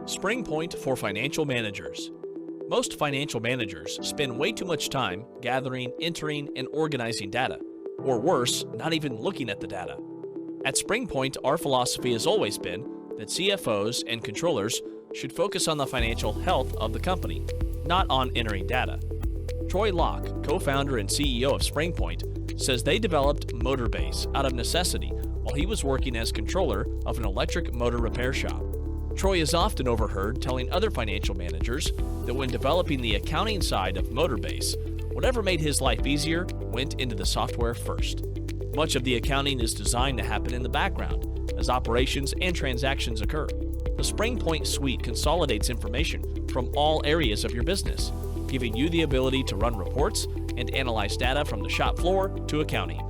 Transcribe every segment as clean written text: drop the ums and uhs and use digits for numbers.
SpringPoint for financial managers. Most financial managers spend way too much time gathering, entering, and organizing data, or worse, not even looking at the data. At SpringPoint, our philosophy has always been that CFOs and controllers should focus on the financial health of the company, not on entering data. Troy Locke, co-founder and CEO of SpringPoint, says they developed Motorbase out of necessity while he was working as controller of an electric motor repair shop. Troy is often overheard telling other financial managers that when developing the accounting side of Motorbase, whatever made his life easier went into the software first. Much of the accounting is designed to happen in the background as operations and transactions occur. The SpringPoint suite consolidates information from all areas of your business, giving you the ability to run reports and analyze data from the shop floor to accounting.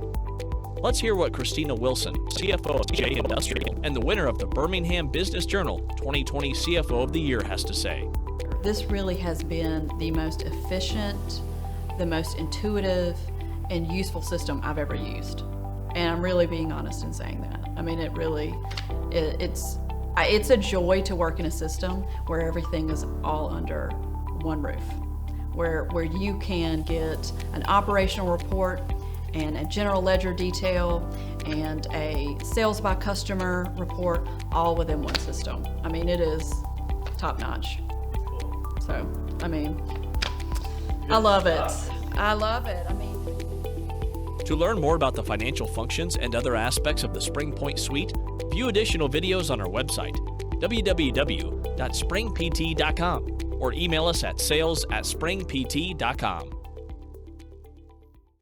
Let's hear what Christina Wilson, CFO of J Industrial and the winner of the Birmingham Business Journal 2020 CFO of the Year has to say. This really has been the most efficient, the most intuitive, and useful system I've ever used. And I'm really being honest in saying that. I mean, it's a joy to work in a system where everything is all under one roof, where you can get an operational report and a general ledger detail and a sales by customer report all within one system. I mean, it is top notch. So, I mean, I love it. I love it. I mean, to learn more about the financial functions and other aspects of the SpringPoint suite, view additional videos on our website, www.springpt.com, or email us at sales@springpt.com.